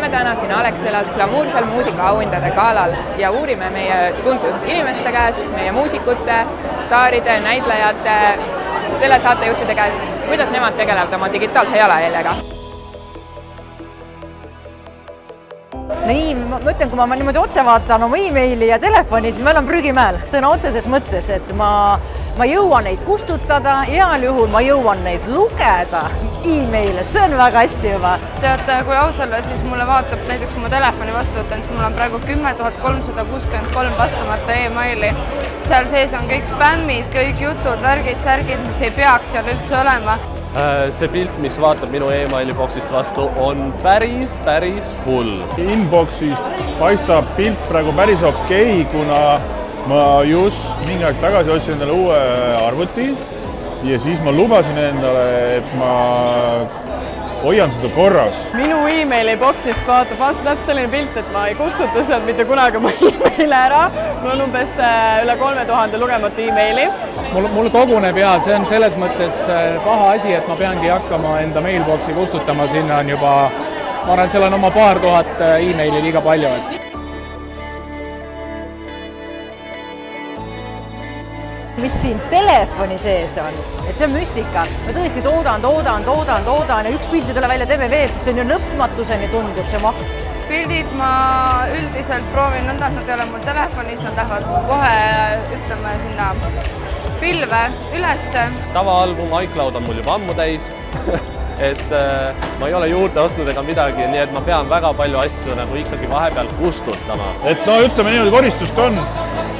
oleme täna siin Alexelas glamuursel muusikaauhindade galal ja uurime meie tuntud inimeste käest, meie muusikute, staaride, näitlejate, telesaatejuhtide käest, kuidas nemad tegelevad oma digitaalse jalajäljega. Nii, ma ütlen, kui ma niimoodi otse vaatan oma e-maili ja telefoni, siis ma olen prügimäel, sõna otseses mõttes, et ma jõuan neid kustutada, heal juhul ma jõuan neid lugeda e-maile, see on väga hästi juba. Teate, kui ausale, siis mulle vaatab näiteks, kui ma telefoni vastu võtan, siis mul on praegu 10 363 vastamata e-maili. Seal sees on kõik spämmid, kõik jutud, värgid, särgid, mis ei peaks seal üldse olema. See pilt, mis vaatab minu e-maili boksist vastu, on päris hull. Inboxis paistab pilt praegu päris okei, kuna ma just mingi aeg tagasi ostsin endale uue arvuti ja siis ma lubasin endale, et ma hoian seda korras. Minu e-maili boksist vaatab vastu täpselt selline pilt, et ma ei kustuta sealt mitte kunagi oma e-maili ära. Mul on umbes üle 3000 lugemata e-maili. Mul koguneb ja see on selles mõttes paha asi, et ma peangi hakkama enda mailboxi kustutama. Sinna on juba, ma arvan, seal on oma paar tuhat e-maili liiga palju. Mis siin telefoni sees on, et see on müstika. Ma tõesti toodan ja üks pilt ei tule välja, teeme veel, sest see on ju lõpmatuseni tundub see maht. Pildid ma üldiselt proovin nõnda, et nad ei ole mul telefonis, nad lähevad kohe, ütleme, sinna pilve ülesse. Tavaalbum iCloud on mul juba ammu täis, et ma ei ole juurde ostnud ega midagi, nii et ma pean väga palju asju nagu ikkagi vahepeal kustutama. Et no ütleme niimoodi, koristust on,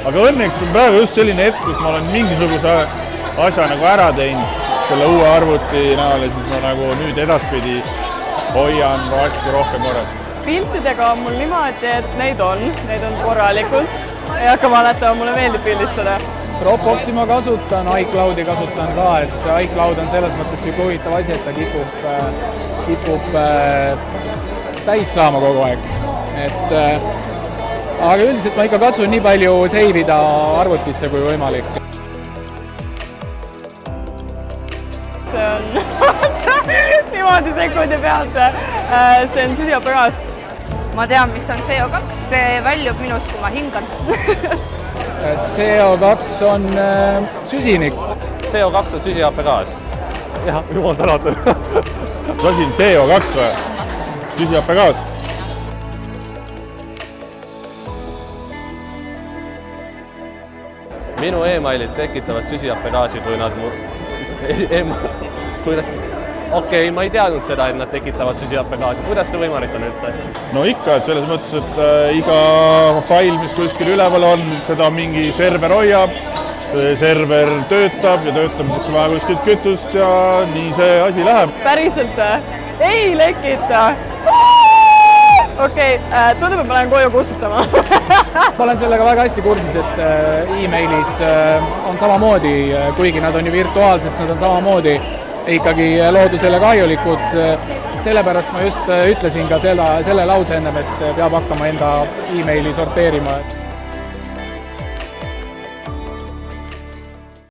aga õnneks on praegu just selline hetk, kus ma olen mingisuguse asja nagu ära teinud selle uue arvuti näol ja siis ma nagu nüüd edaspidi hoian asju rohkem korras. Piltidega on mul niimoodi, et neid on korralikult. Ei hakka valetama, mulle meeldib pildistada. Dropboxi ma kasutan, iCloudi kasutan ka, et see iCloud on selles mõttes siuke huvitav asi, et ta kipub täis saama kogu aeg. Aga üldiselt ma ikka katsun nii palju seivida arvutisse kui võimalik. See on niimoodi sekundi pealt. See on süsihappegaas. Ma tean, mis on CO2, see väljub minust, kui ma hingan. CO2 on süsinik. CO2 on süsihappegaas. Jah, jumal tänatud. Lasin CO2 või? Süsihappegaas. Minu e-mailid tekitavad süsihappegaasi, kui nad Okei, ma ei teadnud seda, et nad tekitavad süsihappegaasi. Kuidas see võimalik on üldse? No ikka, et selles mõttes, et iga fail, mis kuskil üleval on, seda mingi server hoiab, see server töötab ja töötamiseks on vaja kuskilt kütust ja nii see asi läheb. Päriselt ei lekita. Okei, tundub, et ma lähen koju kustutama. Ma olen sellega väga hästi kursis, et e-mailid on samamoodi, kuigi nad on ju virtuaalsed, nad on samamoodi ikkagi loodusele kahjulikud. Sellepärast ma just ütlesin ka selle lause ennem, et peab hakkama enda e-maili sorteerima.